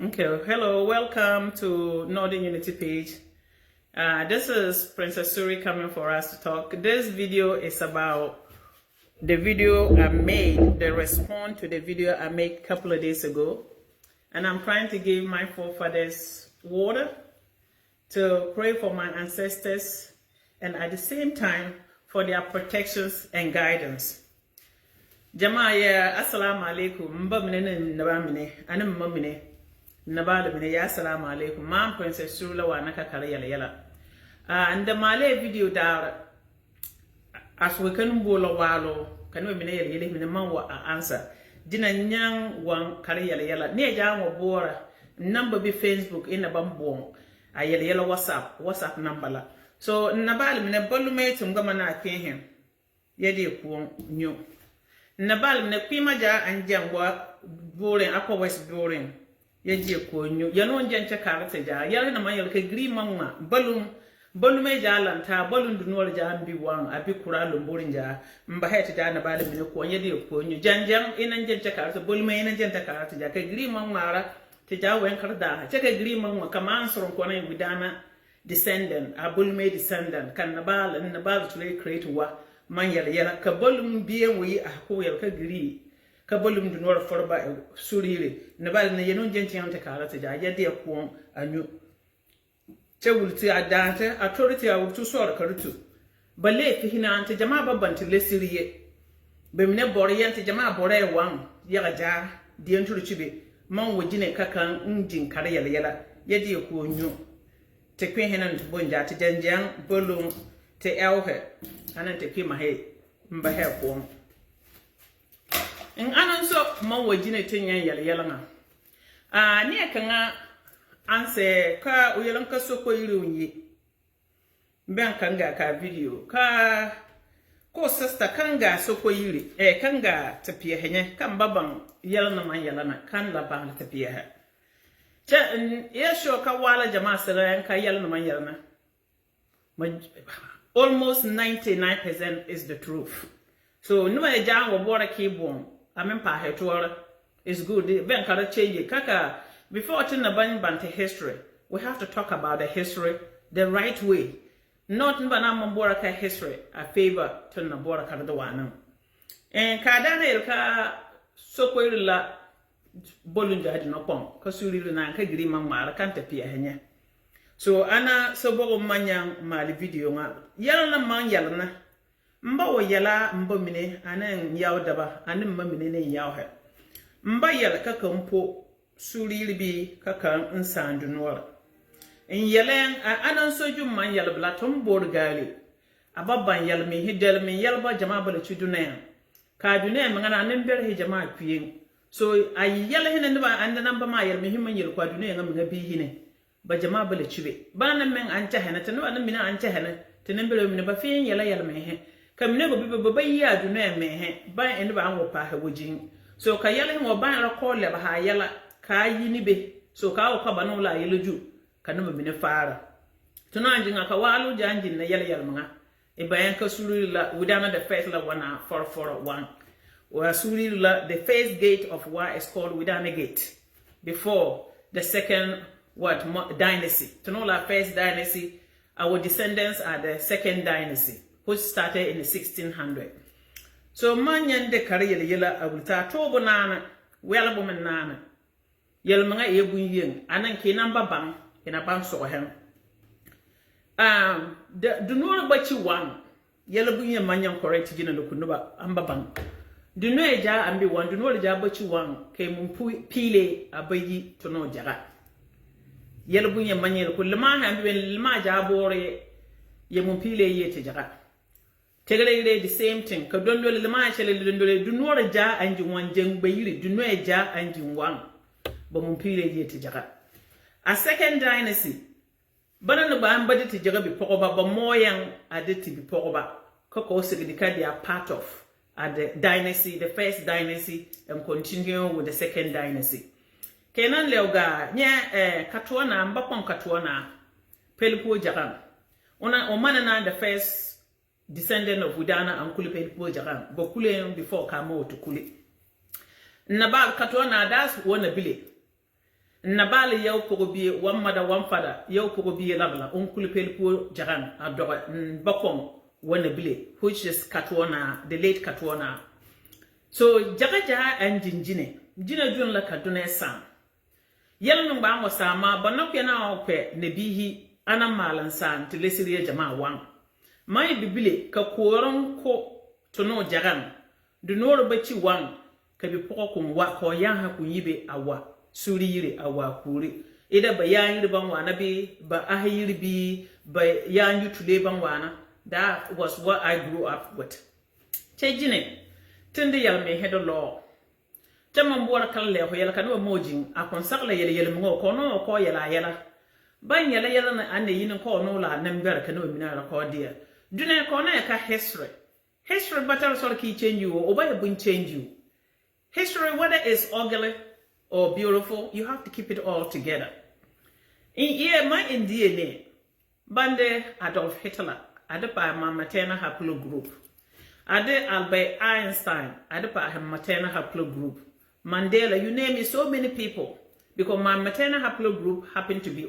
Okay, hello, welcome to Northern Unity page. This is Princess Suri coming for us to talk. This video is about the video I made, the response to the video I made a couple of days ago. And I'm trying to give my forefathers water to pray for my ancestors and at the same time for their protections and guidance. Jama'a assalamu alaikum, mbamine nabamine, anamamine. Nabada mine ya assalamu alaikum. Mam Princess Sula wa naka kare yala. And the Malay video da as we can bolo walo kan we mine yele mine man wa answer. Dina nyang wan kare yala. Ne ja mo bora number be Facebook in a bambong. A yala WhatsApp number la. So nabal mine bolu me tumgama na him. Yedi ku nyu. Nabal mine kwima ja anjangwa boring upper west boring. Yaji ko nyu yano njenche karate ja yale na mayel ke gri mangma balum me ja lanta balum dunwol ja mbi wan abi kuralo mborinja mba hete ja na bale mine ko yedi ko nyu janjam ina njenche karate balum ina njenche karate ja ke gri mangma ra te ja wen karda che ke gri mangma kama ansron ko na gudana descendant abulme descendant kan na bal to create wa man yala ka balum biyen wi a ko yel ka gri ka bolum du nor forba surire ne bal ne yenon jenti yante kala te ja yade ko anyu te wulti adante authority a wultu sor karutu balle fi hina ante jama babban te lesiriye be mine bore yante jama bore wan yaga ja di enturu chibe man wojine kakan njin kare yala yade ko nyu te kwen henan bonja te janjang bolum te elhe anan te kima he mba he ko in anan so man wajine tinyan yala nga ne kan anse ka uyelan ka so ko yiri unyi ben kan ga ka video ka ko sister kan ga so ko yiri kan ga tafiya henye kan baban yalna man yalana kan la ban tafiya ha cha ya sho ka wala jama'a sirran ka yalna man yalana almost 99% is the truth. So no ma ja wo bora keyboard amen pa hetwara is good ben kada change kaka before tin na ban to history we have to talk about the history the right way not bana mambora ka history a favor tin na bora kada da wanan kada na ka sokoyilla bolun jadi no pon ka suriri na ka giri man mara kan tafiya hanya so ana so bogo manyang mali video nga yalla man yalla mba wo yala mba mine anan yaw daba anan mba mine ne yaw he mba yala ka kampo suriri bi ka kan insandu nora en yalen anan soju man yala blatom borgali ababban yala mi hidel mi yalba jama bala chuduna ka duna ngana anan ber he jama kuyin so ay yala henen ba andan ba ma yala mi himman yel kwa duna ngam ngabi hine ba jama bala chibe bana men an tahana tanu anan mina an tahana tanan belo mina ba fin yala yala me he kamne go be ya du na me he ban ene ba anwo pa ha wojin so ka yale mo ban ra ko le ba ha yala ka yi ni be so ka o ka ba no la yele ju ka no me ne fara to na anjin aka walu janjin na yale yale mga e bayan ka suru la wudana the first la wana 441 wa suru la the first gate of what is called wudana gate before the second dynasty to know la first dynasty our descendants are the second dynasty which started in the 1600. So manyan de kare yela abulta tobo nana wela bo men nana yel manga e bunyen anan ke namba bang ina ban so hen the no bachi wan yela bunyen manyan correct gina no kunuba amba bang du no eja ambi wan du no eja bachi wan ke mun pile abayi to no jaga yela bunyen manyan ko lema ambi ben lema ja bore ye mun pile yete jaga tegere the same thing ka dondo le ma chele dondo le du no ja anji wan jeng bayiri du no ja anji wan ba mun pile yete jaga a second dynasty bana no ba ambade te jaga bi pokoba ba moyan adeti bi pokoba ko sigidi ka they are part of the dynasty the first dynasty and continue with the second dynasty kenan lewga nya katwa na mbapon katwa na pelko jaga ona omana na the first descendant of Udana and Kuli Pelpo Jagan, Bokule before Kamo to Kuli. Nabal Katwana, that's one ability. Nabali yau pogobi one mother one father yau pogobi labla unkuli pelpo jagan adoga bakong wanabile which is Katwana, the late Katwana. So jagaja and jinjine jina jun la kaduna sam yel no ba ngosama banokya na okwe nebihi ana malan san te lesiriye jama wan mai bibile ka koron ko tono jagan du noro bachi wan ka bi poko kun wa ko yan ha kun yibe awa suri yire awa kuri ida ba yan yire ban wana bi ba ahiri bi ba yan yutule ban wana. That was what I grew up with. Chejine tindi yal me hedo law Jaman bora kala le ho yala kanu mojin akon sakla yele mo ko no ko yala ban yala na ane yin ko no la nan ber kanu mina ko dia dune ko na ka history battle so ki change you or by bun change you history whether it's ugly or beautiful you have to keep it all together in here my in DNA bande Adolf Hitler adapa ma maternal haplogroup ade Albert Einstein adapa maternal haplogroup Mandela, you name it, so many people. Because my maternal haplogroup happened to be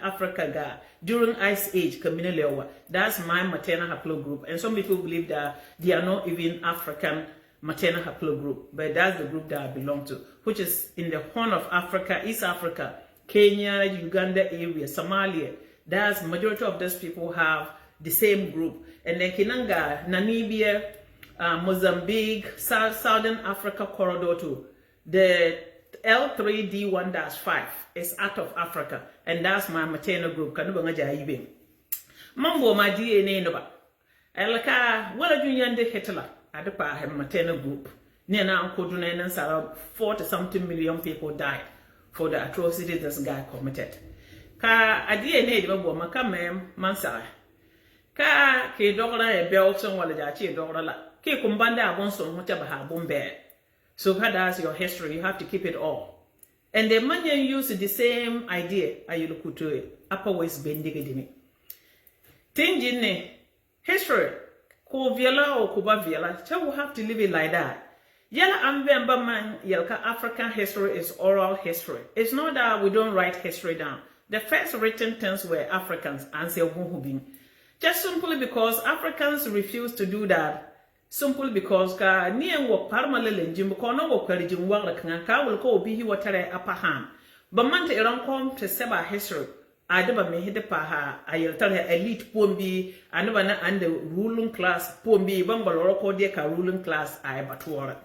Africa ga during Ice Age, Kamina. That's my maternal haplogroup. And some people believe that they are not even African maternal haplogroup. But that's the group that I belong to, which is in the Horn of Africa, East Africa, Kenya, Uganda area, Somalia. That's majority of those people have the same group. And then Kinanga, Namibia, Mozambique, Southern Africa corridor to the L3D1-5 is out of Africa, and that's my maternal group. Kanuba jaibe. Mambo my DNA no ba. Elaka wala junyan de Hitler adepa hem maternal group. Near now Koduna and Sarah 40-something million people died for the atrocities this guy committed. Ka a DNA de babo makame mansa. Ka ke dogla e belson wala jachi dogla la. Ke kumbanda abonson mucha baha bombe. So that's your history. You have to keep it all. And the man use the same idea. Ayu look to it. Upper waist bendigedini. Tingine history. Ko viela or kuba viela. So we have to live it like that. Yala ambemba man yelka African history is oral history. It's not that we don't write history down. The first written things were Africans and say just simply because Africans refused to do that. Simply because ka niyan wo parmalele njimbo ko no wo kwari jim wagla kan ka wol ko obi hi wotare apaham ba manta iran kom to seba history adaba me hide pa ha ayeltare elite pombi anaba na and the ruling class pombi bangbaloro ko de ka ruling class ay batwora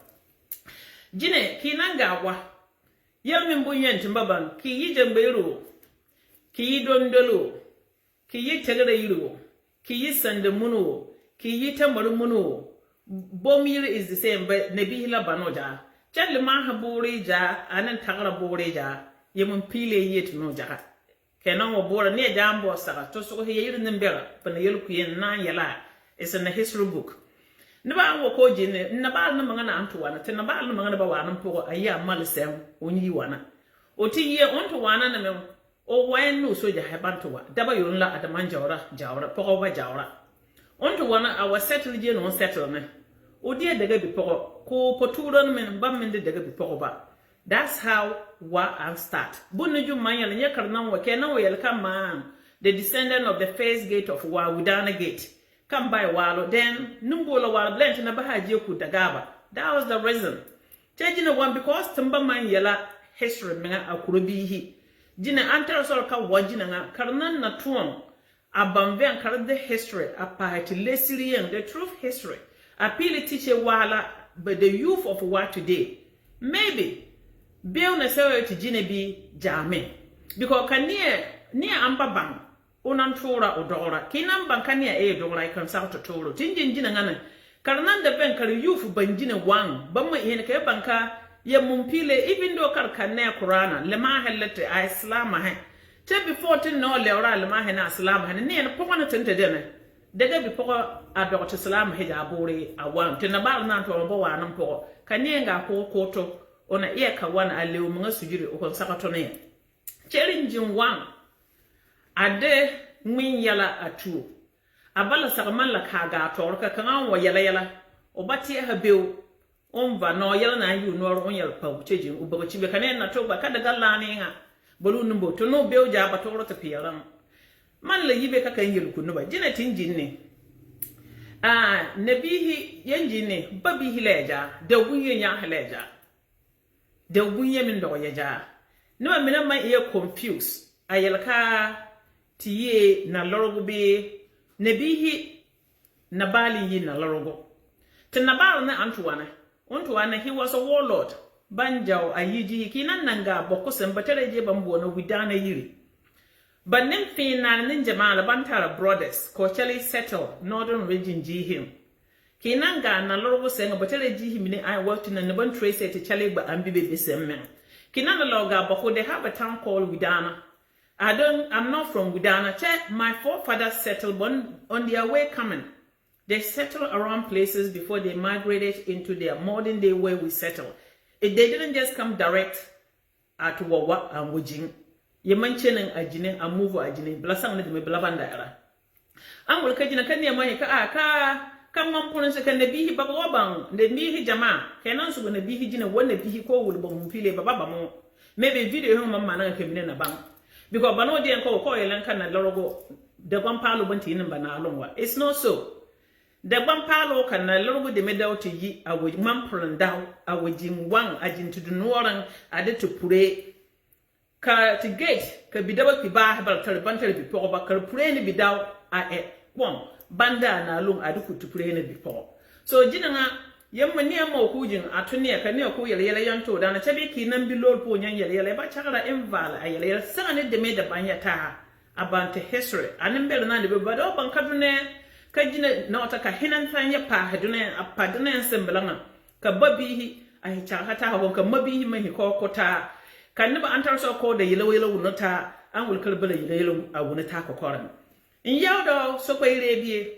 jine kinanga wa yamin bunyen timbaban ki yijembero ki yidondolo ki yitegere yiro ki yisandemunu ki yitambaru munu Bomir is the same, but Nebihila Banoja. Chandlima Haburija, and Tara Boreja, Yemun Pile yet no jaha. Canon bore near Jambo Sara, to so he in the Bella, but the Yellow Nine Yala is in the history book. Never walk Ojin, Nabal Namana Antuana, Tenabal Namanabawan, poor a year Malisem, Uniwana. O tea year on to one and o when no soja habantua, Dabayunla at the Manjora, Jawra, Pova Jawra. On to one our settled gen on settlement. O dear the gaby poro, ko poturon men bammin the gaby poroba. That's how wa and start. Buniju Mayan and Yakarnan Wakena will come man, the descendant of the first gate of Wa Udana Gate. Come by Wallo, then Numbola Wal Blent and Abahajoku Dagaba. That was the reason. Changing the one because Tumba Man Yella history menga akurubihi. Jina Antarsolka Wajina, Karnan Natuan. Abambe and the history, a party lesilian, the truth history. Appeal teacher wala, but the youth of what today. Maybe Bill necessary to Jinebi Jame. Because can near Ambabang, Unantora or Dora, Kinam Bankania a Dora, consult to Toro, Tinjin Jinangana, Karnanda Banker youth Banjina Wang, Bama in Kebanka, Yamumpile, even though Karkane Korana, Lema had let the Islam. Before to know Leora Lamahana Salam and near the Pona Tente dinner. The day before a daughter Salam Hejaburi, a one, Tenabal Nanto and Boa and Ampo, Kanyanga Po Koto, on a earka one a little Mosujiri or Sakatone. Challenging one a day, Min Yala a two. A Bala Saramala Kaga, Torka Kangan or Yala, or Batia her bill, va no yel na yu no on yel pa chejin u ba chibe kanen na to ba kada galla ne nga bolu numbo to no be ja ba to ro ta piyaran man la yibe ka kan yel kunu ba jina tinjin ne nabihi yanji ne babihi leja da gunye nya haleja da gunye min do yaja no amina ma e confuse ayelka tiye na lorogo be nabihi na bali yi na lorogo tin na bali na antuwana he was a warlord banjaw ayiji kinan nanga bokko sembatere je bambo no widana yiri but nim fina nin jamala bantara brothers ko chali settle northern region jihim kinan ga na lorogo senga batere jihim ni I worked in a ban trace to chali ba ambibe besemme kinan na loga bokko they have a town called Widana. I'm not from Widana. Check, my forefathers settled on their way coming. They settled around places before they migrated into their modern day where we settle. They didn't just come direct at Wawa and Wujing. You mentioned a jine, a move a jine, blasang de me blavanda era. I'm will catch in a candy money come on, Ponce can be he bababang, the be jama, can also when the be he one the be call will bompile babamo. Maybe video home man came in a bank. Because bano de ko yelanka na lorogo de bampalo banti nimba na alonwa. It's not so. De bampalo kan na lorogo de medaw to yi awo mampron daw awo jimwang ajin to dunoran ade to pure ka to gate ka bidawa ki ba bal tar bantar bi po ba kar pure ni bidaw a e kwon banda na lung ade ku to pure ni bi po. So jinanga yamma ni amma kujin atune ka ne ko yele yanto da na tabi ki nan bi lol po nyan yele ba chakara inval ayele sane de me da banya ta about history anin bel na de ba do ban kadune ka jina na wata ka hinan tanya pa hadune apadune sembelanga ka babihi ai chakata ha ka mabihi mai ko kota kan ne ba antar so ko da yele wunota an wul kalbala yele a wunata ko koran in yawdo so ko irebie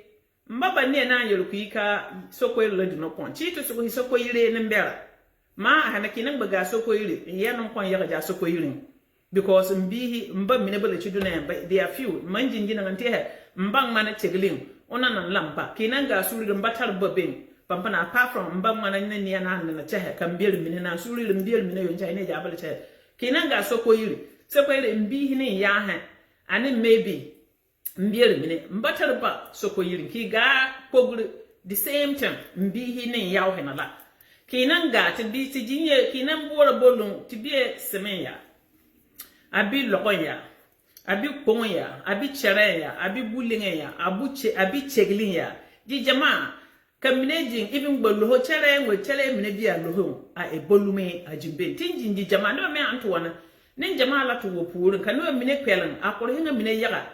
mbaba ne na yelkuika sokwe lodi no pon chito sokwe sokwe ire nembera ma hanaki nan baga sokwe ire yanon kon yaga ja sokwe ire because mbihi mba minebele chiduna ba they are few manjinjina ngante he mbang mana cheglin onanan lampa kinanga suri mbatar babin pampana apart from mbang mana ne na na chehe kambel minena suri mbel mine yo nja ne ja bale chehe kinanga sokwe ire mbihi ne ya ha ani maybe mbiere mine mbatar ba soko yirin ki ga kogru the same time mbihi ne yaw henala kinan ga ti bi ti jinye kinan bora bolun ti bi semeya abi lokonya abi konya abi chereya abi bulingeya abi cheglinya di jama kaminejin even bolu ho chere ngwe chere mine bi aloho a ebolume ajimbe tinjin di jama no me antowana nin jama la to wopurin kanu mine kwelan akore hinga mine yaga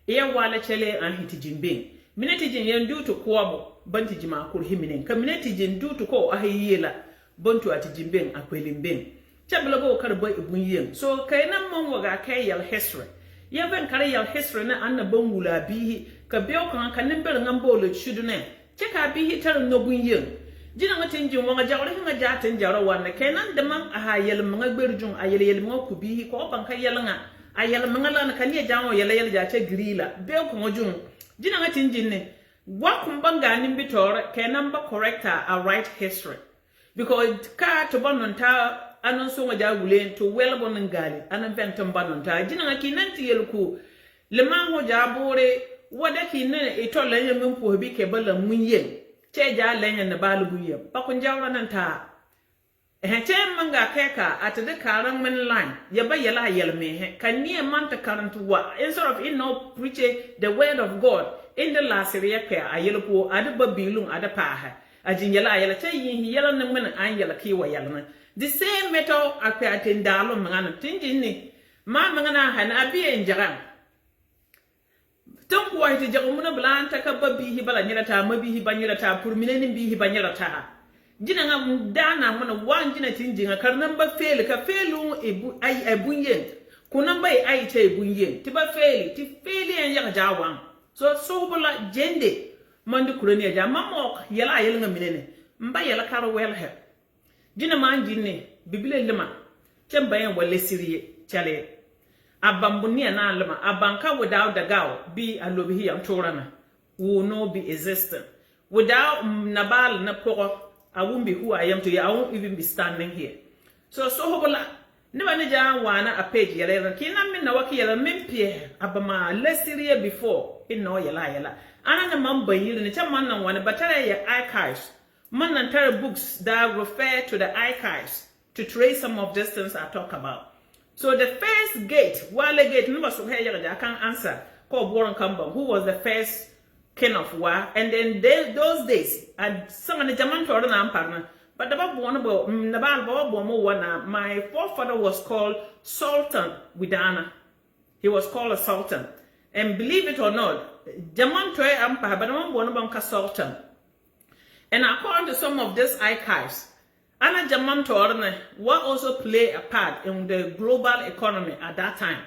iya wala chele an hitijimbe mineti jin yandu to kwabo banti jima kur himinen ka mineti jin du to ko ahiyela bantu atijimbe akwelimbe chabla go karba ibunyen so kainan mon waga kai yal history ya ben kare yal history na anna bangula bihi ka biyo kan kanin ber ngambolo shudune cheka bihi tar no bunyen jina ngatin jin wanga jawre hinga jaten jaro wanna kainan da man ahayel mga gberjun ayel mga kubihi ko ban kai yalanga ayel mangala na kaniya jango yele jache grila be ko ngojun jina ngatin jinne wa kumbanga nimbitor kenan ba corrector a right history because ka to bonon ta anon so ngaja gulen to well bonon gali anan benton bonon ta jina ngakinan ti yelku le mango jabore wada kinne e to lenye mun po bi ke bala munyen che ja lenye na balu buye pa kun jawra nan ta Hetem manga keka at the current man line, yaba yala yelme, can near manta current wa, instead of preaching the word of God in the last area care, a yellow poor, ada babilum, ada paha, a jingala yella tay yellow man and yella kiwa yellow. The same metal appeared in Dalum Mangana Tingini, Mamma han abi in Jaran. Don't white Jamuna Blan, take up a bee hibanata, maybe hibanata, purminating bee hibanata. Jina nga dana mwana wanjina tinjinga karnamba feli ka felu ebunyen kunamba ai te ebunyen tiba feli ti feli yanga jawan so bula jende mandi kurani ja mamok yala yelnga minene mba yala karo wel he jina manjine bibile lema temba yan wale siriye chale abambunia na lema abanka without the gal be alobi hi am torana will no be existent without nabal na poro I won't be who I am today. I won't even be standing here. So hobola never need wana a page yellow. Kina min na waki yellow min pie abama less year before in no yella. Anna mamba yield in the man and one battery archives. Man and terror books that refer to the archives to trace some of these things I talk about. So the first gate, Wale Gate, number so here I can't answer. Called Warren Campbell, who was the first king of Wa, and then those days, and some of the German Torah partner. But the my forefather was called Sultan Widana. He was called a Sultan. And believe it or not, German Torah Empire, but I'm one of Sultan. And according to some of these archives, Anna German Torah will also play a part in the global economy at that time.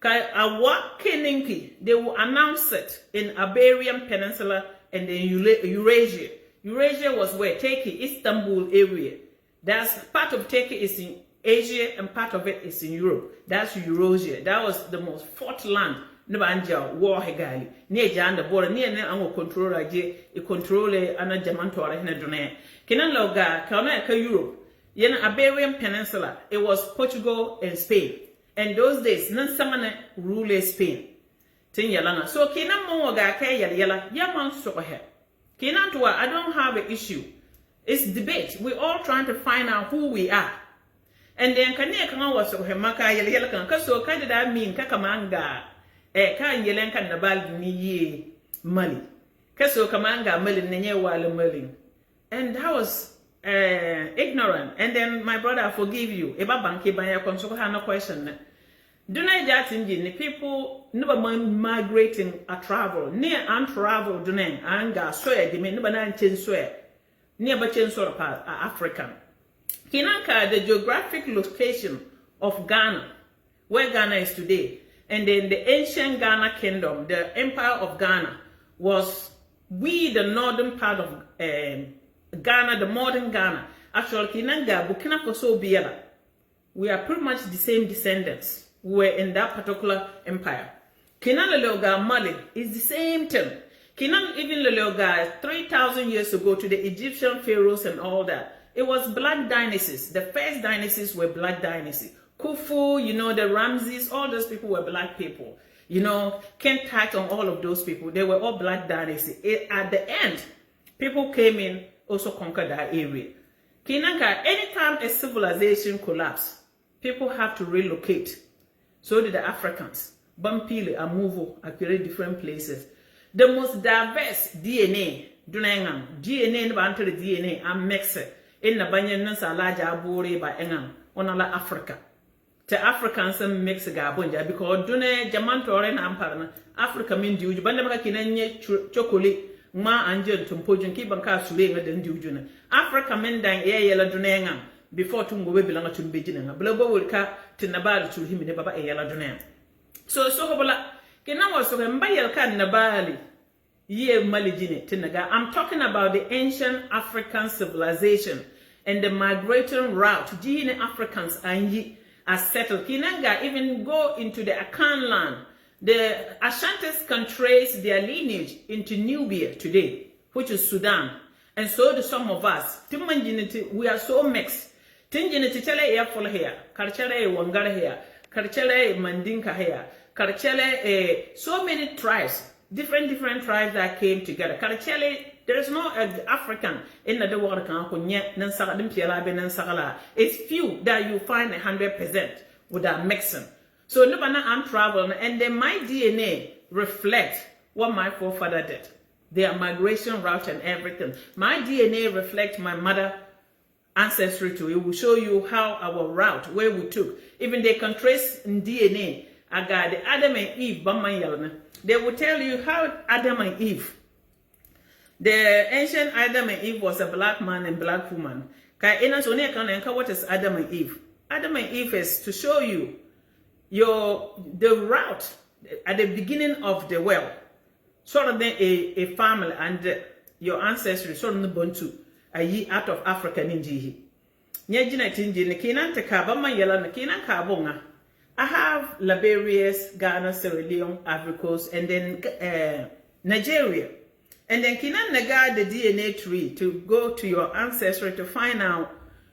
They will announce it in Iberian Peninsula and then Eurasia. Eurasia was where Turkey, Istanbul area. That's part of Turkey is in Asia and part of it is in Europe. That's Eurasia. That was the most fought land. Nobanja war hegali. Near Jan the border near Ango control Raje, a control Anna Jamantora in a done. Kenan Loga, Kanaka Europe. Yen Iberian Peninsula. It was Portugal and Spain. And those days, none someone rule Spain. Tin Yalana. So Kenan Moga Yala, Yaman so here. Kenan to I don't have an issue. It's debate. We're all trying to find out who we are. And then Kanye Kanga was so Hemaka Yalakan. So kind of that mean Kakamanga. Kan Yelenka Nabal ni money. Kaso Kamanga Melin Nenye Wale Melin. And that was ignorant. And then my brother, I forgive you. Eba banki banya konso ha no question. Do not just the people never migrating a travel. Near and travel do not anga swear the men never nine swear. Near but sort of African. Kinanka, the geographic location of Ghana, where Ghana is today. And then the ancient Ghana kingdom, the empire of Ghana, was the northern part of Ghana, the modern Ghana. Actually, Kinanga, Burkina Faso, Biela. We are pretty much the same descendants. We were in that particular empire. Kinan Leloga Mali is the same thing. Kinan even Leloga 3,000 years ago to the Egyptian pharaohs and all that. It was black dynasties. The first dynasties were black dynasties. Khufu, the Ramses, all those people were black people. Ken Tut and all of those people, they were all black dynasty. At the end, people came in, also conquered that area. Kinanka, anytime a civilization collapses, people have to relocate. So did the Africans. Bampile, Amuvo, accurate different places. The most diverse DNA, Dunangam, DNA, Bantu DNA, and Mexico, in the Banyan Salaja Abore by Engam, on all Africa. The Africans and Mexico, because Dune, Jamantore and Amparana, Africa mean Juju, Bandamaka Kinanye chocolate, Ma and Jen, Tumpojin, Kibanka, Suling, and Dujuna. Africa men dying yellow Dunangam. Before Tungo belong to Beijing, a blobo will cut to Nabal to him in the Baba Yala Dunan. So Hobola, Kenawa so Mbayal can Nabali, ye Maligine, Tinaga. I'm talking about the ancient African civilization and the migrating route. Gene Africans and ye are settled. Kinanga even go into the Akan land. The Ashantis can trace their lineage into Nubia today, which is Sudan. And so do some of us. We are so mixed. Tinjini tichele ya full here, Karchele Wangara here, Karchele Mandinka here, Karchele so many tribes, different tribes that came together. Karchele, there is no African in the world it's few that you find 100% with that mixing. So nobody I'm traveling, and then my DNA reflects what my forefather did. Their migration route and everything. My DNA reflects my mother ancestry too. It will show you how our route, where we took. Even they can trace in DNA. I got the Adam and Eve, they will tell you how Adam and Eve. The ancient Adam and Eve was a black man and black woman. What is Adam and Eve? Adam and Eve is to show you the route at the beginning of the world. Sort of a family and your ancestry, sort of the Buntu. Ayi out of Africa ninjihi. Nyajina tinji Kinan te kabama yela na Kinan kabonga. I have Liberia, Ghana, Sierra Leone, Ivory Coast, and then Nigeria. And then Kinan Naga the DNA tree to go to your ancestry to find out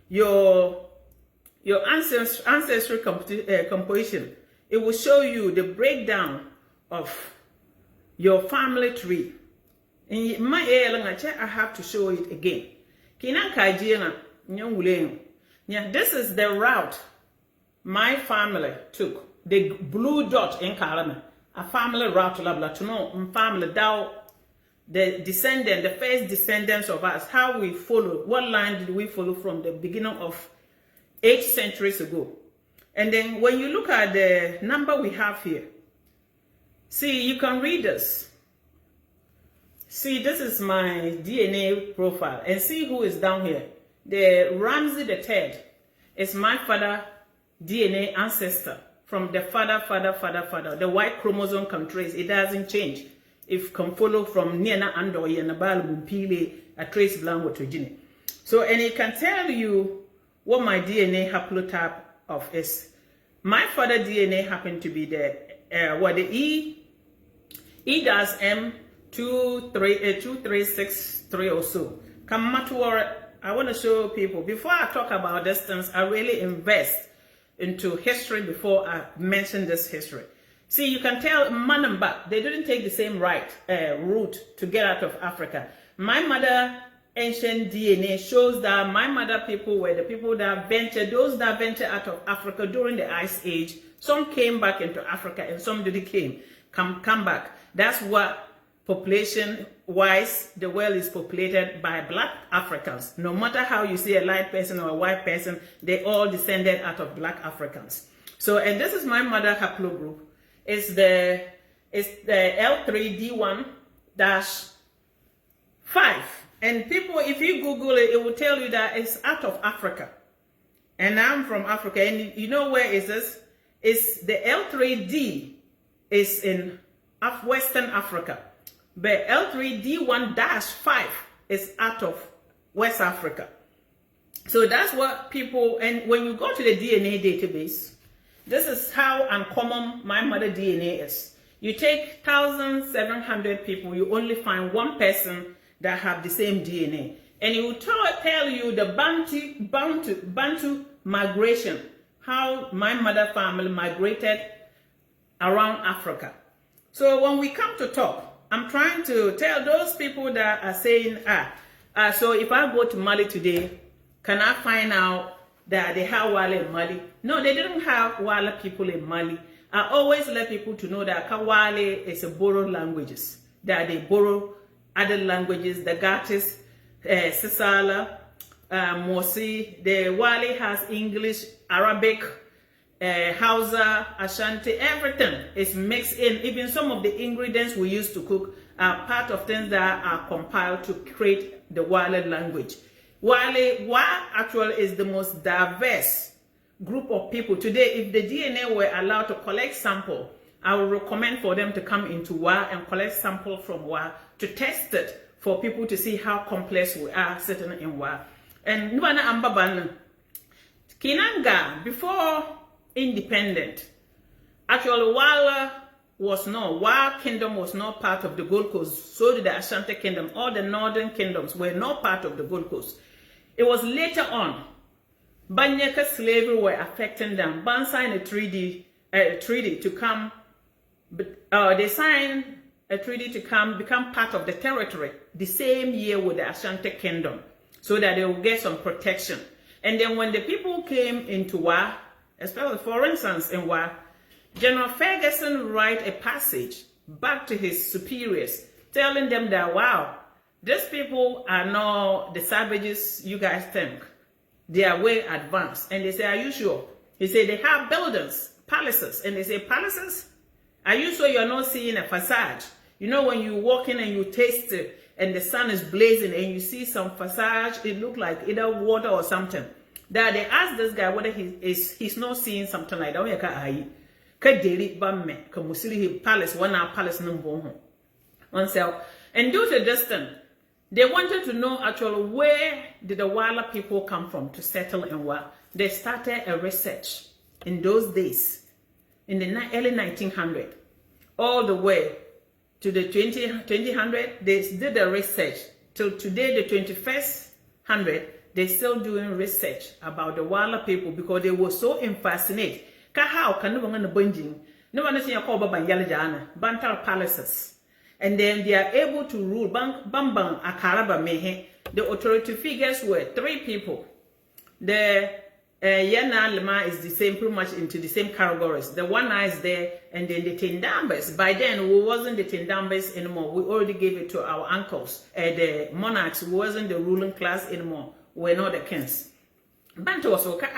your ancestry composition. It will show you the breakdown of your family tree. In my I have to show it again. Kinan Kajina Nyonguleng. Yeah, this is the route my family took. The blue dot in Kalama. A family route to know family down the descendant, the first descendants of us, how we follow, what line did we follow from the beginning of 8 centuries ago. And then when you look at the number we have here, see, you can read this. See, this is my DNA profile, and see who is down here. The Ramsey the third is my father DNA ancestor from the father. The white chromosome can trace, it doesn't change. If can follow from Niana Ando Yanabal Bumpile, a trace blanco to Gini. So, and it can tell you what my DNA haplotype of is. My father DNA happened to be the E does M236 or so. I want to show people, before I talk about distance, I really invest into history before I mention this history. See, you can tell Manamba, they didn't take the same route to get out of Africa. My mother ancient DNA shows that my mother people were the people that ventured, those that ventured out of Africa during the Ice Age. Some came back into Africa and some didn't come back. That's what population-wise, the world is populated by black Africans. No matter how you see a light person or a white person, they all descended out of black Africans. So, and this is my mother haplogroup. It's the L3D1-5. And people, if you Google it, it will tell you that it's out of Africa. And I'm from Africa. And you know where is this? It's the L3D is in Western Africa. But L3D1-5 is out of West Africa. So that's what people, and when you go to the DNA database, this is how uncommon my mother DNA is. You take 1,700 people, you only find one person that have the same DNA. And it will tell you the Bantu migration, how my mother family migrated around Africa. So when we come to talk, I'm trying to tell those people that are saying, so if I go to Mali today, can I find out that they have Wale in Mali? No, they didn't have Wale people in Mali. I always let people to know that Kawale is a borrowed languages, that they borrow other languages, the Gatis, Sisala, Morsi, the Wale has English, Arabic, Hausa, Ashanti, everything is mixed in. Even some of the ingredients we used to cook are part of things that are compiled to create the Wale language. Wale actually is the most diverse group of people. Today, if the DNA were allowed to collect sample, I would recommend for them to come into WA and collect sample from WA to test it for people to see how complex we are sitting in WA. And Nwana Ambaban, Kinanga, before independent, actually Wa Kingdom was not part of the Gold Coast. So did the Ashanti Kingdom. All the northern kingdoms were not part of the Gold Coast. It was later on, Banyaka slavery were affecting them. Ban signed a treaty to come, but they signed a treaty to become part of the territory the same year with the Ashanti Kingdom, so that they will get some protection. And then when the people came into Wa, especially for instance in Wa, General Ferguson write a passage back to his superiors, telling them that, wow, these people are not the savages you guys think. They are way advanced. And they say, are you sure? He said, they have buildings, palaces. And they say, palaces? Are you sure you're not seeing a facade? You know, when you walk in and you taste it, and the sun is blazing, and you see some facade, it looks like either water or something. That they asked this guy whether he's not seeing something like that. Palace, palace and due to distance, they wanted to know actually where did the Wala people come from to settle in Wa. They started a research in those days, in the early 1900s, all the way to the 2000, they did the research. Till today, the 2100, they're still doing research about the Wala people because they were so fascinated. How can no one bunging? No one is called Babanyalijana, Bantal palaces. And then they are able to rule Bambang Akaraba Mehe. The authority figures were 3 people. The Yana Lema is the same, pretty much into the same categories. The one eye is there, and then the Tindambas. By then, we wasn't the Tindambas anymore. We already gave it to our uncles. The monarchs wasn't the ruling class anymore. We're not the kings. Bantu was okay.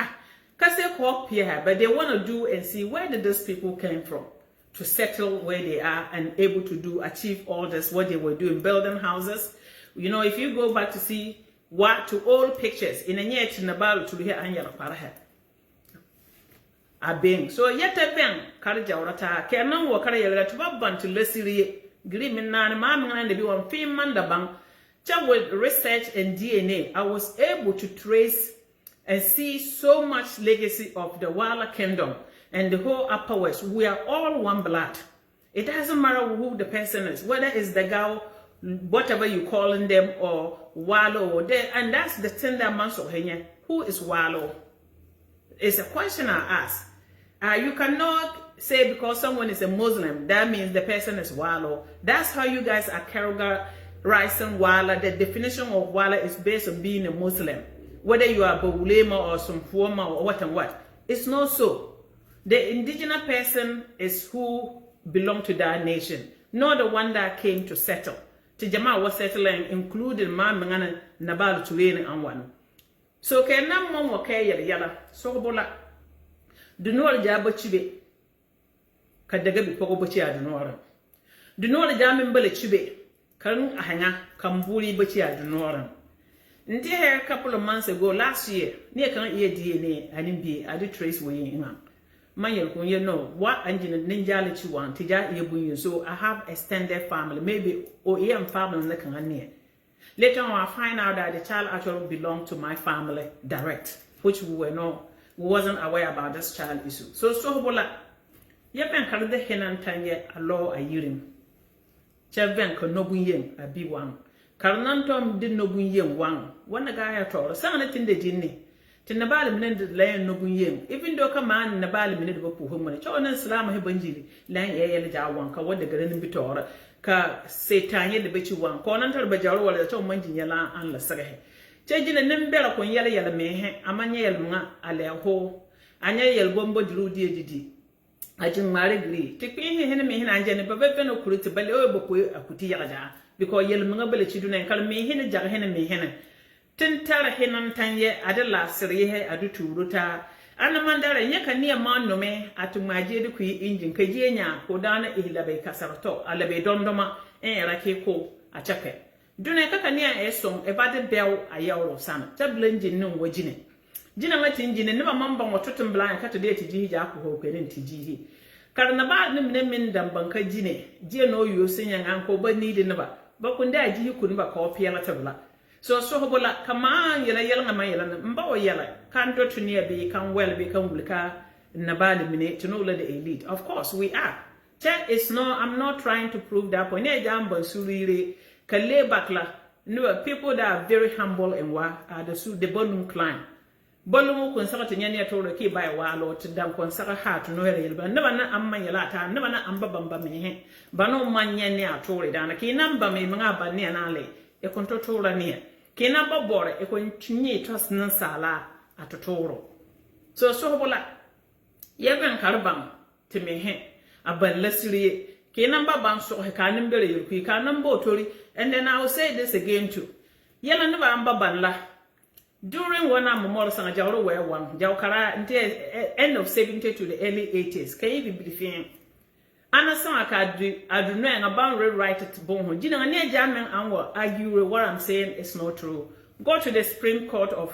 Because they call here, but they want to do and see where did these people came from to settle where they are and able to achieve all this, what they were doing, building houses. You know, if you go back to see what to old pictures in a yet in about to hear Anya Paraha. A being so yet a bang, Karja Orata, Canon or Karaya to Baban to Leslie, Grim and Mamma and the Biwan Fim Mandabang. Just with research and DNA, I was able to trace and see so much legacy of the Wala Kingdom and the whole Upper West. We are all one blood. It doesn't matter who the person is, whether it's the Gao, whatever you calling them, or Walo or there, and that's the tender months of Henya. Who is Walo? It's a question I ask. You cannot say because someone is a Muslim, that means the person is Walo. That's how you guys are categorizing Wala. The definition of Wala is based on being a Muslim. Whether you are Bawulema or some former or what and what. It's not so. The indigenous person is who belong to that nation, not the one that came to settle. Tijama was settling, including Mamman Nabal Turin and one. So can no more care yalla, so bola. Do not jabba chibe. Kadagabi Pogobochia do not. Do not jamin belly chibe. Kang ahanga, Kambuli Bochia do not. Until a couple of months ago, last year, near can ear DNA, I didn't be, I did trace way in. You know what engine ninja let you want, Tija Yabu, so I have extended family, maybe or family near. Later on, I find out that the child actually belonged to my family direct, which we wasn't aware about this child issue. So bola, Yapan Kalada Henan Tanya, a law a yearing. Chavan Konobuyen, a B1. Karnantom did no buyen one a guy at all, some of it in the jinny. Tinabali minute land no buyen, even though command Nabali minute of Puhumani, Chonan Slam Hebunjili, Lang Air Jawanka, what the Grand Bitora, Ka Satania the bitchy one, Conantal Bajaro, the Tom Manjala and La Sagahe. Changing a number of yellow mehe, Amanya Munga, Aleho, Anya Yel Bombo Drew Didi. I think Mary Glee, taking him and Jennifer Bevan Kurita Belo a Kutiaja. Because yell mungabele children and call me hen a jar hen me hen. Ten tell a hen on tanye, at the last serie, I do to ruta. And a mandara yaka near man no me, at to my jedu qui engine, Kajania, Kodana ilabe casarato, alabe dondoma, and rake ko, a chake. Dune kakania a song, a batted bell, a yaw sana, tablengin no wajine. Gina let engine and never mamba or totem blind cut a day to G. Jaco, and TG. Carnaval nemin dam banka jine, dear no you sing and uncle, but need never. But when that you couldn't call Piala Tabla. So Sohobola, come on, yellow and my yellow, Mbawa yellow, can't go to near be, can well become Blika, Nabali minute to know the elite. Of course, we are. That is no, I'm not trying to prove that point. Jambo Suriri, Kale Bakla, no people that are very humble and are the Bonum clan. Bolumu consult nyanya to the key by wall to damn consara heart no real, but never na amayalata, never na ambabamba me, bano manyanya to it, and a key number me manga near an alley, a contotura near. Kinamba bore, a continue trust nansala at a toro. So bola, Yavan Carbam, to me, a ballesly, Kinamba bam so he can't bury you, he can't number tori, and then I will say this again too. Yella never ambabanla. During one of Memorial Sanjaro were one, Jaukara until end of 70s to the early 80s. Can you be believing? Anna Sanaka, I do know about rewrite it bone. Gina near German and will argue what I'm saying is not true. Go to the Supreme Court of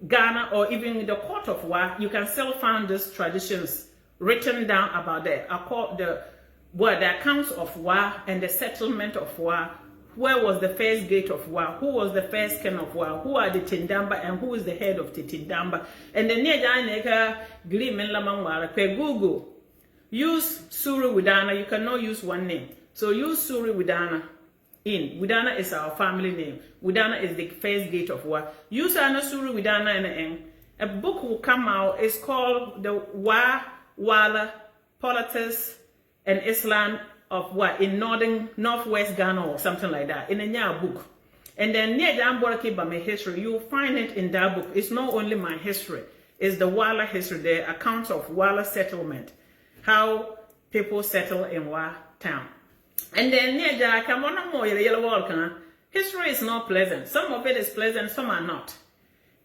Ghana or even the Court of War, you can still find these traditions written down about the accounts of war and the settlement of war. Where was the first gate of war? Who was the first king of war? Who are the Tindamba and who is the head of the Tindamba? And the near Janeka Glim and Lamangwara per Google. Use Suru Widana, you cannot use one name. So use Suri Widana in. Widana is our family name. Widana is the first gate of Wa. Use Ana Suri Widana in the end. A book will come out. It's called the Wala Politics and Islam of what in northwest Ghana or something like that. In a new book. And then near Jamboraki by my history, you'll find it in that book. It's not only my history, it's the Wala history, the accounts of Wala settlement, how people settle in Wa town. And then near Jakamona more yellow wall, history is not pleasant. Some of it is pleasant, some are not.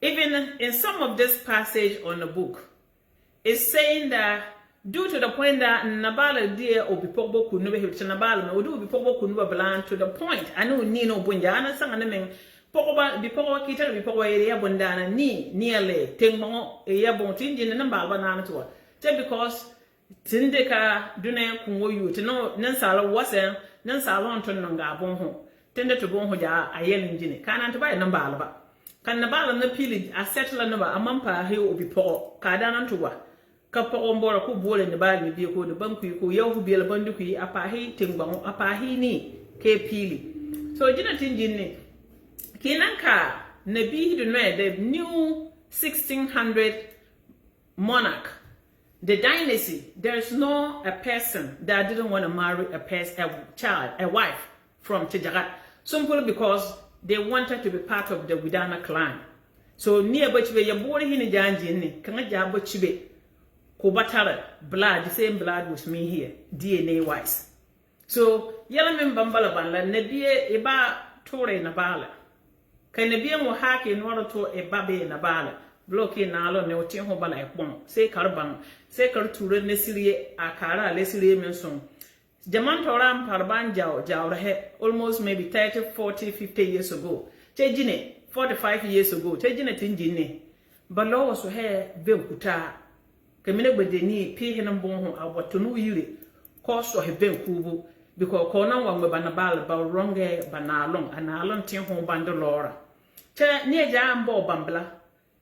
Even in some of this passage on the book, it's saying that due to the point that Nabala dear or Bipobo could never hit Nabala, or do Bipobo could never belong to the point. I know Nino Bunjana sang and men Poba before Kita before area Bundana ni nearly Tengo a yabontin in the Namba banana to her. Just because Tindeka Dune Kungo you to know Nansala wasn't Nansalon Tonanga Bonho. Tended to Bonho a yelling Jinny. Can't buy a number. Can Nabala no pillage a settler number a mumpa he will be poor, Cardana to what? Kapa ombora ku bole ne ba bi ko de banku ko yaw bi el bandu ku apahi tingbon apahi ni ke pili so jina tinjin ne kinanka nabi do no the new 1600 monarch the dynasty there's no a person that didn't want to marry a child a wife from Tijarat simply because they wanted to be part of the Widana clan so near bachbe ya bore hini janjin ne kan ja bachbe Kubatara, blood, the same blood with me here, DNA wise. So, Yalamin Bambala Bala, Nebia Eba Tore Nabala. Can Nebia mo haki in order to a baby Nabala, blocking Nalo, Neotin Hobala Epon, say Carbang, say Kartura Nesilie, Akara, Leslie Menson. Jamantoram Parbanjao, Jaurahe, almost maybe 30, 40, 50 years ago. Chejine, 45 years ago, Chejine Tinjine. Balo was her Vilkuta. Kamine bedeni pe henam bon ho awotonu yire cost of ben kubu because kona wa banabal ba wronge banalong analon tin ho bandolora che ne ja mbo bambla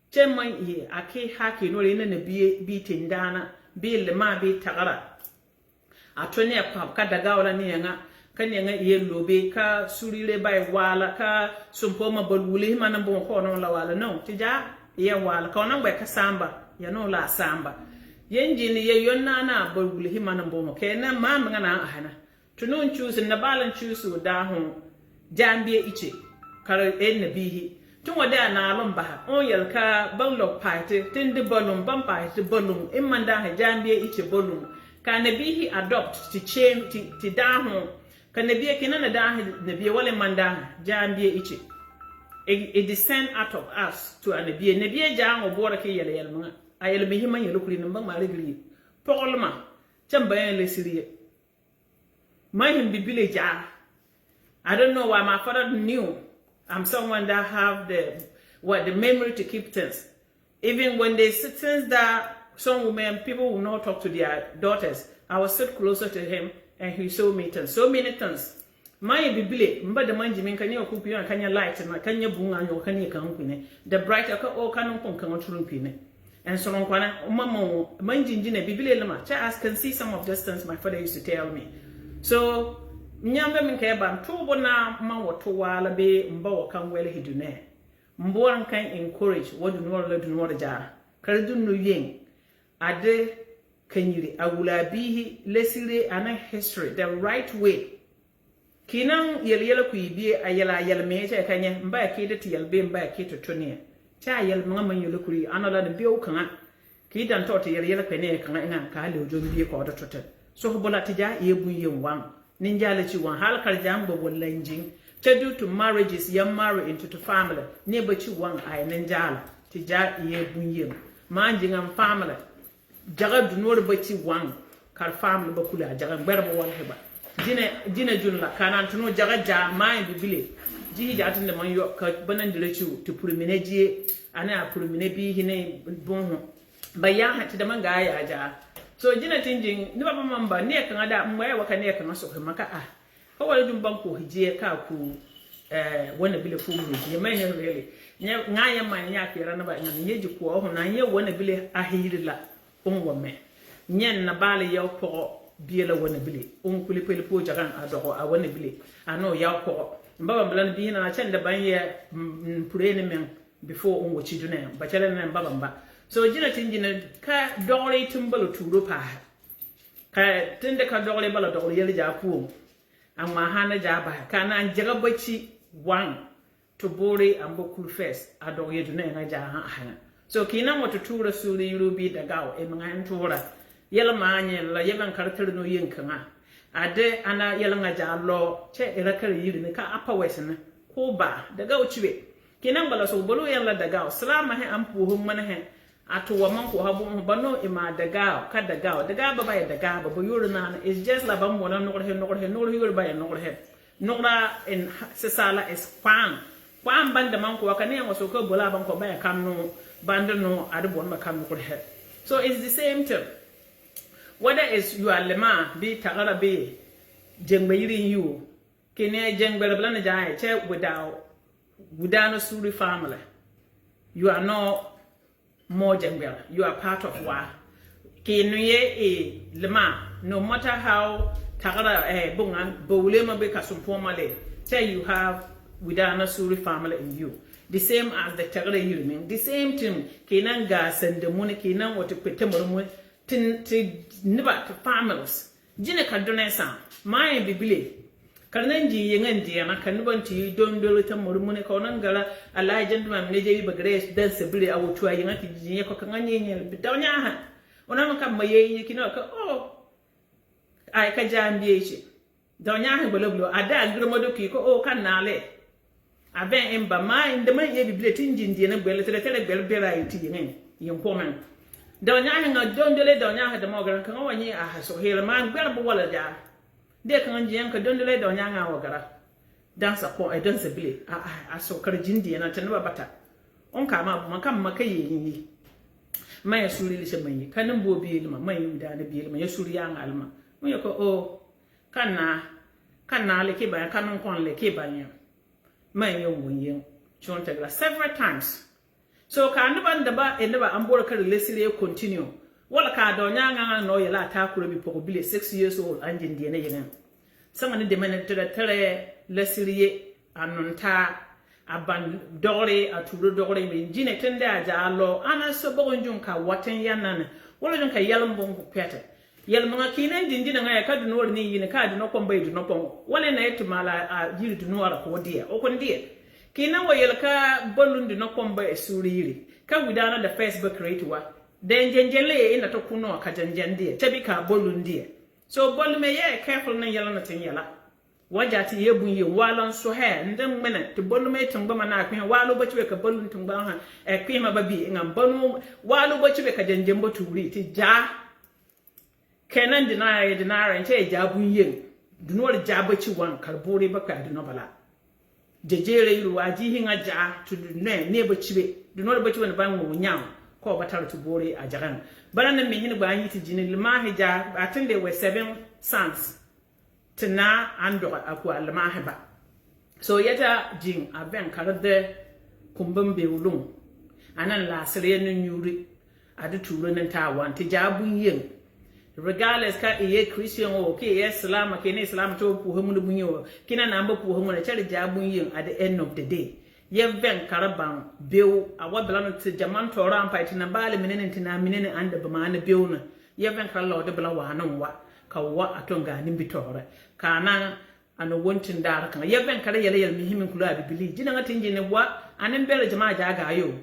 che man yi ake haki no le na bi tindana bi le ma bi tagara atone pap ka daga wala ne nga kan nga ye lobe ka surire bai wala ka sumpo ma bolwule manam bon ko no la wala no tija ye wala kona ngbe ka samba ya no la samba Yenjin ye yonna na bolwule himana mbomo ke na mama ngana ahana tunun choose na balan choose da ho jambie iche karo en bihi tun wada na alon ba on yelka ballo party tinde bolum bam party bolum imanda ha jambie iche bolum ka na bihi adopt to change to da ho ka na biye kinana da ha na biye wale manda jambie iche it descend out of us to an biye na biye ja obora ke yele yelma ayel be himan yelo kuli namba mare gli porlema chamba en le sirie my him be village I don't know why my father knew I'm someone that have the memory to keep things even when they sit things that some women people will not talk to their daughters I will sit closer to him and he showed me things so many things my be bile mba de manji min kan yoku pion kan ya light na kan ya bunga nyo kan ya kan kune the bright ka o kan kon kan turun pine and so on, Mamma, Manjin, Biblia Lama, I can see some of these things my father used to tell me. So, Nyamba Minkeba, Tobona, Mawa Toala Bay, Mbo, come well he do ne. Mboan can encourage what do not let no jar. Kardun no ying. Ade, can you, I will be Leslie and a history, the right way. Kinang yellow be a yellow major, can you buy a kid to yell beam by a kid to Tonia. Cha yel mama yulukuri anala de bio kan ki dan to te yel pene kan ina ka le ojo bi ko do totel so bola tija ye bu yen wan ninja le chi wan hal kar jambo bolanjin te due to marriages you marry into the family ne ba chi wan ay ninja la tija ye bu yen manjin am family jaga du no ba chi wan kar family ba kula jaga berbo wal heba dina junla kanan tuno jaga ja mai bi bile ji ja tun da man yo ka banan dire ci to purmine ji ana purmine bi hine bon ba ya hati da man ga ya ja so jina tinjin ni ba man ba ne kan ada mwa wa kan ne kan so maka ko wala dum ban ko hije ka ku wona bile fu mu ji mai ne really ngaya man ya kira na ba ngan ye ji ko ho na ye wona bile ahirila on wo me nyen na bale yo ko biela wona bile on kuli pele po jagan adoko a wona bile ano yaw ko mbaba mblan bi na chende banye purene men before on wochi dune ba chele na mbaba mba so jina tinjina ka dole tumbalo turo pa ka tinde ka dole bala dole yele ja pu amma hana ja ba kana an jaga bachi wan to bore ambo kul first adoko yedune nga ja ha so kina mo to tura suri yurubi daga e mga tura yela manye la yeban kartar no yinkanga ade ana yela nga jalo che era kare yiri ne ka apa wesene ko ba daga uchibe kinan bala so bolo yalla daga salama he ampu hum mana he ato wa man ko habu bano ima daga ka daga ba ba daga ba bo yuru na is just la bam wona no he yuru ba no he no in sesala is pan banda man ko ka ne waso ko bola ban ko ba kam no banda no ade bon ma kam no he so it's the same thing. Whether it's you are lema be tagara be jengbe you kene jengbe blana jai che without no suri family you are no more jengbe you are part of wa kene ye lema no matter how tagara bunga bowlema be kasumpomale che you have without no suri family in you the same as the tagara you mean the same thing kenan ga sende mun kenan wote petemor mun tin niba to families jine ka donesa mai bibile karnan ji yengan ji na kan ban ti don dole ta murmune ka nan gara Allah janduma ne je bi bagare dan sabire a wutuwa yin ati ji ko kan anye ne bidawnya ha onan kan maye yi kino ka ai ka jambiye shi dawnya ha boloblo ada agirmodo ki ko kan nale aben emba mai ndema ye bibile tin ji ne gbele tere gbele bera yi ti yin yin pomen donya nga dondole donya ha de mogara kan wani a haso hele man gber bo wala ja de kan jiyan ka dondole donya nga wagara dan sa ko dan sa bile a so kar jindi na tan bata on ka ma kan maka yi mai suri li mai kanin bo bi ilma mai da na bi ilma ya suri ya alma mun ya ko kana le ke ba kanon kon le ke ba nya mai yo wonyen chonta gra several times. So ka neba ndaba eneba ambora ka lesile continue wala ka do nyanga no yela ta kuro bi poko bile 6 years old anjin die ne yen sama ne de men tere lesile anunta aban dore aturo dore me jine tende aja lo ana so bogon jun ka waten yanana wala jun ka yalum bon ko pete yalma kinen dindina ngaya ka dun wor ni yin ka dun ko mbay dun ko wala na etumala a yiri dun wara ko dia o kon dia kina wayel ka bolundi no komba esuriri ka widana the Facebook rate wa den jenjele ina to kuno ka janjande tabi ka bolundi so bolume ye careful na yala na tin yala wajati ye bunye walon so he ndem mena to bolume tumba mana akwen walo bachiwe ka bolun tumba ha kwima babi ngam bonu walo bachiwe ka janjembo turi ti ja kenan dinara nche ja bunye dunor ja bachi wan karbore baka dinobala jejere iru aji hinga ja to ne bachibe dunor bachiwe na ban wo nyam ko batar to bore a jagan banan me hin ba yi ti jinin lima hija atin de we 7 sons tina ando aku alma heba so yata jin aben karade kumbam bewulun anan la sire no nyuri adu turo nan ta wan ti jabun yin regardless ka iye Christian o ke Islam ke ne Islam to pu hamu no bunyo kina na mba pu hamu na chari jabun yin at the end of the day ye ben karaban bew awabla no te jaman to ran pa tina bale minene tina minene anda ba ma na bew na ye ben kala lode bla wa nan wa ka wa atonga ni bitore kana ano wontin dar kan ye ben kala yele yel mihimin kula bibili jina ngati njine wa anen bele jama jaga ayo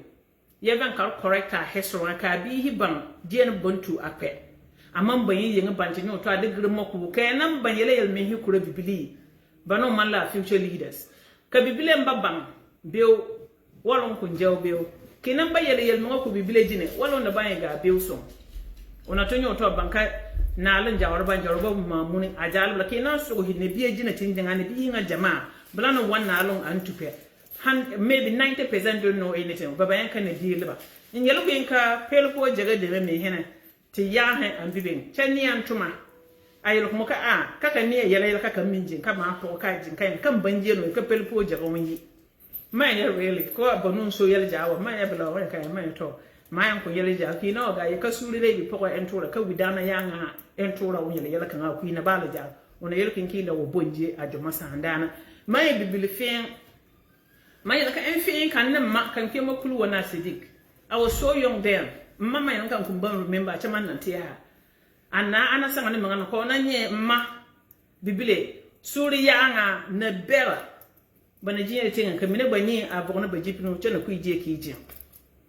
ye ben kala correcta hesro ka bi hiban dien bontu ape amman ban yin banci no to adigir maku kenan ban yele yel mihi kula bibili bano man la future leaders ka bibile mbabam bew walon kun jaw bew kenan ba yele yel maku bibile jine walon da ban ga bew so ona tonyo to banka na lan jawar ban jawar ba mamuni ajal la kenan so hinne biye jine tinjin ani bi nga jama blano wanna alon antupe maybe 90% don't know anything baba yanka ne biye ba in yelo binka pelpo jaga de me hena ti ya he ambibin chani antuma ayel kuma ka kaka ne yele kaka minjin ka ma to ka jin kan banje no ka pelpo jaga woni man ya really ko abonun so yele jawa man ya bla wani kai man to mayan ko yele ja ki no ga ye ka suri le bi poko entura ka widana yanga entura wo yele kan ku na bala ja ona yele kin ki da wo bonje a joma sandana mai bibili fen mai la ka en fen kan na ma kan ke makulu wana sidik I was so young then mama yan kan kun ban remember chaman nan tiya ana sanga ne mangana ko na nye ma bibile suri yanga na bela bana jiye tinga kamine bani a bogna bajipino chana ku je ki je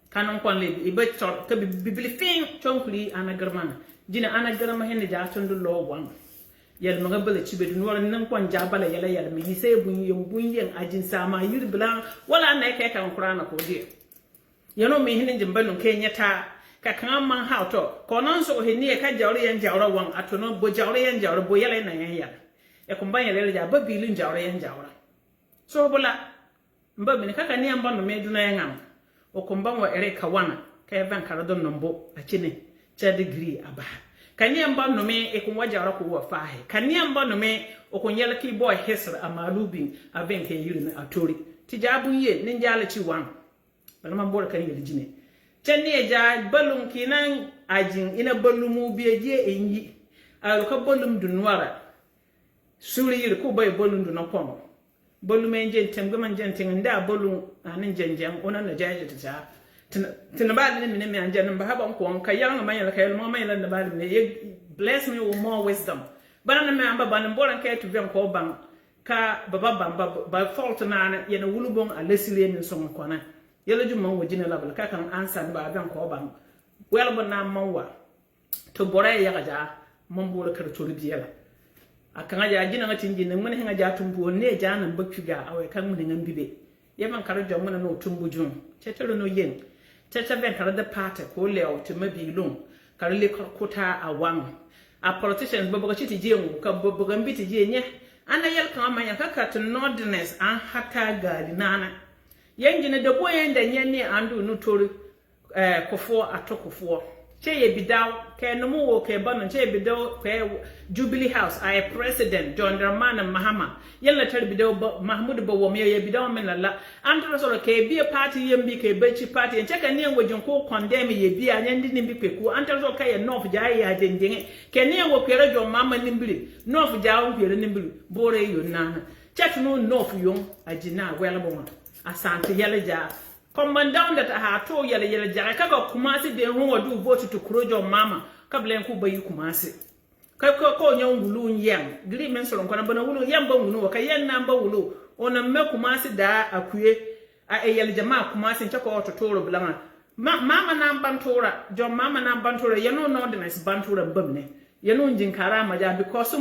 kanon kwan le ibe tor ka bibili fin chonkuli ana garmana jina ana garma hende ja tondo lo wan yel maga bele chibe du wala nan kwan ja bala yala yala mi hise bunyen ajin sama yir blan wala na kai kan qur'ana ko je yano mi hinin jimbalun kenya ta ka kan man ha to konon so hini ka jawre yan jawra wan atono bo jawre yan jawra bo yala na yan ya e kumban yala ja babilun jawre yan jawra so bola mbabi ni kaka ni amba no medu na yan o kumban wa ere kawana ka yaban karadon nombo a chine cha degree aba kani amba no me e kun wajawra ko wa fahe kani amba no me o kun yala ki boy hisra amalubin aben ke yuri na atori tijabu ye nin jala ci wan bala man bora kan yeli jine tenni ja balum kinan ajin ina balumu biye enyi a ko balum dunwara suri yir ko bay balum dun ko balum en jen tem gaman jen tin nda balum anin jenjen ona na jaje ta tin ba ni mi anjan ba haba ko ka yang man yala kayel mo man yala ba ni bless me with more wisdom bana me amba ban bora ke to vem ko ban ka baba ba fault na yana wulubon a lesile ni so ko na yele jum man wajina labal ka kan answer ba ban ko ban wel bon na manwa to bore ya ga man bora kar to ribiyala akan ja jina ngatin jin mun hinga ja tumbu ne ja nan bakfiga awai kan mun ngan bibe yaman kar jom mun no tumbu jun cetero no yen tete ben kar da party ko lew to mabilun kar le kota awan a politicians bobo chiti jengu ka bobo gambiti jenye ana yel kan amanya ka to nordness an hata gali nana yengine de boyen da nyenni andu no tori kofo atokofo che ye bidaw ke no mu wo ke banon che bidaw ke Jubilee House I president John Dramani Mahama yella tar bidaw Mahmud Bawo me ye bidaw men la antro so ke bi party yembi ke bechi party en cheka ne ngojin ko condemn ye bi anyandi ni bi peku antro so ka ye north ja ya dendenge ke ne wo kwere jo mama nimbiri north ja wo kwere nimbiri bore yo nana chat no north yon ajina welbo asante yella ja come down that ha to yele jare kaga kumasi de ho wadu vote to krojo mama kablen ku bayi kumasi ko nyongulu nyam gri men so lon bana wulu yam ba wulu ka yen namba wulu ona me kumasi da akuye a yele jama kumasi nchako to toro blama mama na bantura jo mama na bantura yeno no de nice bantura bamne yeno njinkara maja because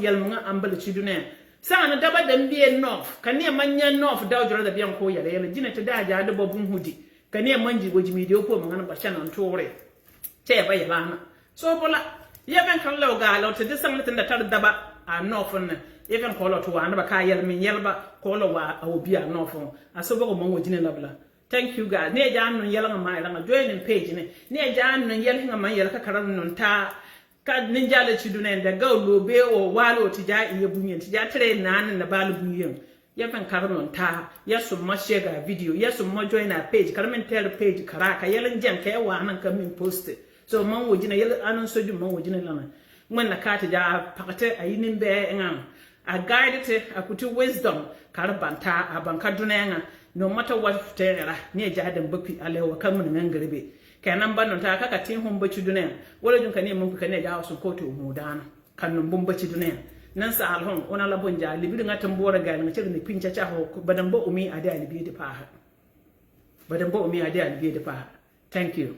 yel munga ambale chidune sana daba da mbiye north kaniya manya north da jora da biyan ko yale jina ta da ja da babun hudi kaniya manji goji medio ko mangana ba chana ntore te ba yabana so bola yaben kan law ga law te disan litin da tar daba a north na yaben ko law to wa na ba ka yel min yelba ko law wa obi a north aso ba ko mango jina labla thank you guys ne ja annun yel ma ira join page ne ja annun yel nga man yel ka karan nun ta ka ninjala chidune da gawlo be o walo tija iye bunyen tija tre nan na balu bunyen yapan karnon ta yaso ma share video yaso ma join a page karmen tell page karaka yelen jam ka yawa nan ka min post so man wojina yel anon soju man wojina lana mun na ka tija pakate ayinin be ngam a guide te akuti wisdom karbanta abanka dunenga no matter what tera ne jadan bakwi alewa kamun nan garbe kenan bannon ta kaka tin humbaci duniya wala jun kane mun kane ja wasu kotu mu dana kannun bumbaci duniya nan sa alhon ona labon ja libi nga tambora ga nga cirin pincha cha ho badan bo umi ade alibi de pa badan bo umi ade alibi de pa thank you